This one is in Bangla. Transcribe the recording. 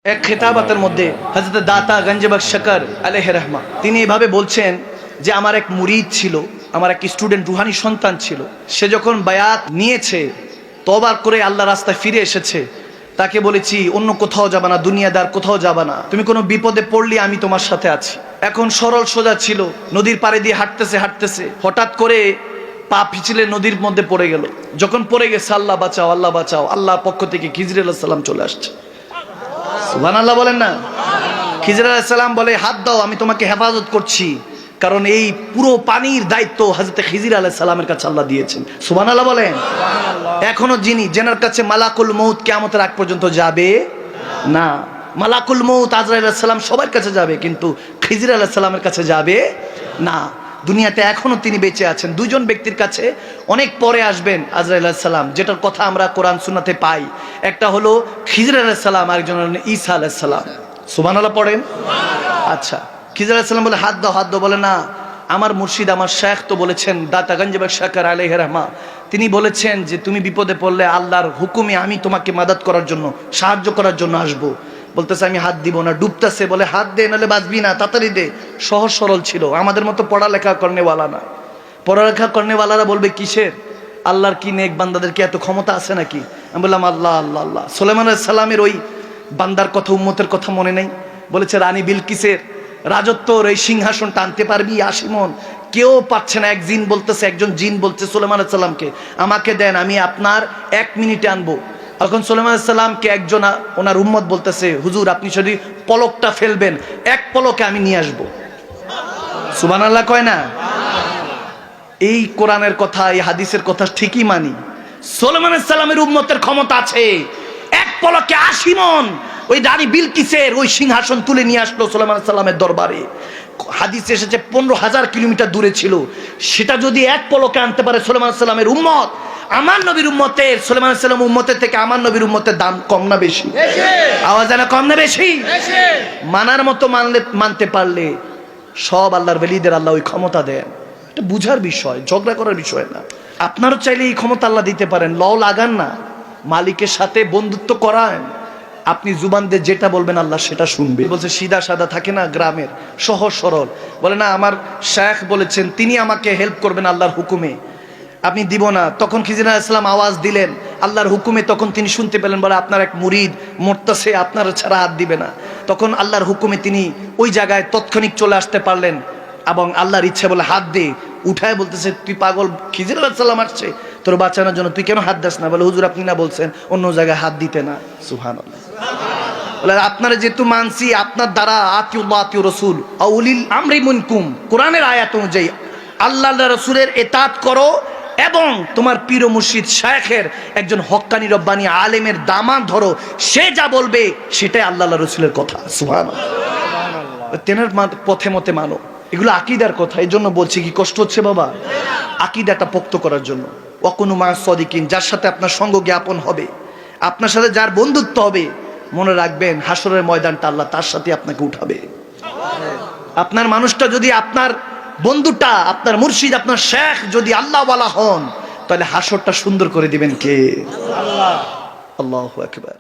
এক খেতাবাতের মধ্যে হযরত দাতা গঞ্জবখশ শকর আলাইহির রহমা তিনি এভাবে বলছেন যে আমার এক মুরিদ ছিল, আমার এক স্টুডেন্ট রুহানি সন্তান ছিল। সে যখন বায়াত নিয়েছে, তওবা করে আল্লাহর রাস্তায় ফিরে এসেছে, তাকে বলেছি অন্য কোথাও যাবে না, দুনিয়াদার কোথাও যাবে না, তুমি কোনো বিপদে পড়লে আমি তোমার সাথে আছি। এখন সরল সোজা ছিল, নদীর পাড়ে দিয়ে হাঁটতেছে হাঁটতেছে হঠাৎ করে পা পিছলে নদীর মধ্যে পড়ে গেল। যখন পড়ে গেছে আল্লাহ বাঁচাও আল্লাহ বাঁচাও, আল্লাহর পক্ষ থেকে খিজির আলাইহিস সালাম চলে আসছে। সুবহানাল্লাহ বলেন না। খিজির আলাইহিস সালাম বলে হাত দাও, আমি তোমাকে হেফাজত করছি, কারণ এই পুরো পানির দায়িত্ব হযরত খিজির আলাইহিস সালামের কাছে আল্লাহ দিয়েছেন। সুবহানাল্লাহ বলেন। এখনো যিনি যেনার কাছে মালাকুল মউত কিয়ামতের আগ পর্যন্ত যাবে না। মালাকুল মউত আজরাইল আলাইহিস সালাম সবার কাছে যাবে, কিন্তু খিজির আলাইহিস সালামের কাছে যাবে না। দুনিয়াতে এখনো তিনি বেঁচে আছেন। দুইজন ব্যক্তির কাছে অনেক পরে আসবেন আজরাইল আলাইহিস সালাম, যেটার কথা আমরা কোরআন সুন্নাতে পাই। একটা হলো খিজির আলাইহিস সালাম, আরেকজন হলেন ঈসা আলাইহিস সালাম। সুবহানাল্লাহ পড়েন। আচ্ছা, খিজির আলাইহিস সালাম বলে হাত দাও হাত দাও, বলে না, আমার মুর্শিদ আমার শেখ তো বলেছেন, দাতা গঞ্জবখশ শকর আলাইহির রহমা, তিনি বলেছেন যে তুমি বিপদে পড়লে আল্লাহর হুকুমে আমি তোমাকে মাদদ করার জন্য, সাহায্য করার জন্য আসবো। বলতেছে আমি হাত দিব না, ডুবতেছে, বলে হাত দে নাহলে বাঁচবি না, তাড়াতাড়ি দে। সহজ সরল ছিল, আমাদের মতো পড়ালেখা করনেওয়ালা না। পড়ালেখা করনেওয়ালারা বলবে কিসের, আল্লাহর কি নেক বান্দাদের কি এত ক্ষমতা আছে নাকি? আমি বললাম আল্লাহ আল্লাহ আল্লাহ। সুলাইমান আলাইহিস সালামের ওই বান্দার কথা, উম্মতের কথা মনে নেই? বলেছে রানী বিলকিসের রাজত্বর এই সিংহাসন টানতে পারবি আশিমন? কেউ পাচ্ছে না। এক জিন বলতেছে, একজন জিন বলছে সুলাইমান আলাইহিস সালামকে, আমাকে দেন, আমি আপনার 1 মিনিটে আনবো। তখন সুলাইমান আলাইহিস সালামকে একজন ওনার উম্মত বলতেছে, হুজুর আপনি যদি পলকটা ফেলবেন, 1 পলকে আমি নিয়ে আসবো। সুবহানাল্লাহ কয় না? এই কোরআনের কথা, এই হাদিসের কথা ঠিকই মানি। সুলাইমান আলাইহিস সালামের উম্মতের ক্ষমতা আছে, 1 পলকে 80 মণ ওই রানী বিলকিসের ওই সিংহাসন তুলে নিয়ে আসলো সুলাইমান আলাইহিস সালামের দরবারে। হাদিসে এসেছে 15,000 কিলোমিটার দূরে ছিল, সেটা যদি 1 পলকে আনতে পারে সুলাইমান আলাইহিস সালামের উম্মত, আমার নবীর উম্মতের, সুলাইমান আলাইহিস সালাম উম্মতের থেকে আমার নবীর উম্মতের দাম কম না বেশি? আওয়াজ না কম না বেশি? মানার মতো মানতে পারলে সব আল্লাহর ওলিদের আল্লাহ ওই ক্ষমতা দেন। এটা বুঝার বিষয়, ঝগড়া করার বিষয় না। আপনারও চাইলে এই ক্ষমতা আল্লাহ দিতে পারেন, ল লাগান না, মালিকের সাথে বন্ধুত্ব করান। আপনি জুবান দিয়ে যেটা বলবেন আল্লাহ সেটা শুনবে। বলছে সিধা সাদা থাকে না গ্রামের, সহজ সরল, বলে না আমার শেখ বলেছেন তিনি আমাকে হেল্প করবেন আল্লাহর হুকুমে, আপনি দিব না। তখন খিজির আলাইহিস সালাম আওয়াজ দিলেন আল্লাহর হুকুমে, তখন তিনি শুনতে পেলেন, বলে আপনার এক মুরিদ মরতেছে, আপনার ছাড়া হাত দিবে না। তখন আল্লাহর হুকুমে তিনি ওই জায়গায় তৎক্ষণিক চলে আসতে পারলেন, এবং আল্লাহর ইচ্ছে বলে হাত দিয়ে উঠায় বলতেছে, তুই পাগল, খিজির আলাইহিস সালাম আসছে তোর বাঁচানোর জন্য, তুই কেন হাত দাস না? বলে হুজুর আপনি না বলছেন অন্য জায়গায় হাত দিতে না। সুবহানাল্লাহ। বলে আপনারা যেহেতু মানছি, আপনার দ্বারা আতিউল্লাহ আতিউর রাসূল আউলিল আমরি মিনকুম, কোরআনের আয়াত অনুযায়ী আল্লাহ রাসূলের ইতাআত করো, এবং তোমার পীর ও মুর্শিদ শায়েখের একজন হক্কানি রব্বানি আলেমের দামান ধরো, সে যা বলবে সেটাই আল্লাহ রাসূলের কথা। সুবহানাল্লাহ। তেনার পথে মতে মানো, এগুলো আকীদার কথা। এই জন্য বলছি, কি কষ্ট হচ্ছে বাবা? আকীদাটা পোক্ত করার জন্য। ওয়াকুনু মা সাদিকিন, যার সাথে আপনার সঙ্গ জ্ঞাপন হবে, আপনার সাথে যার বন্ধুত্ব হবে, মনে রাখবেন হাসরের ময়দানটা আল্লাহ তার সাথে আপনাকে উঠাবে। আপনার মানুষটা যদি, আপনার বন্ধুটা, আপনার মুর্শিদ, আপনার শেখ যদি আল্লাহ ওয়ালা হন, তাহলে হাসরটা সুন্দর করে দিবেন কে? আল্লাহ। আল্লাহু আকবার।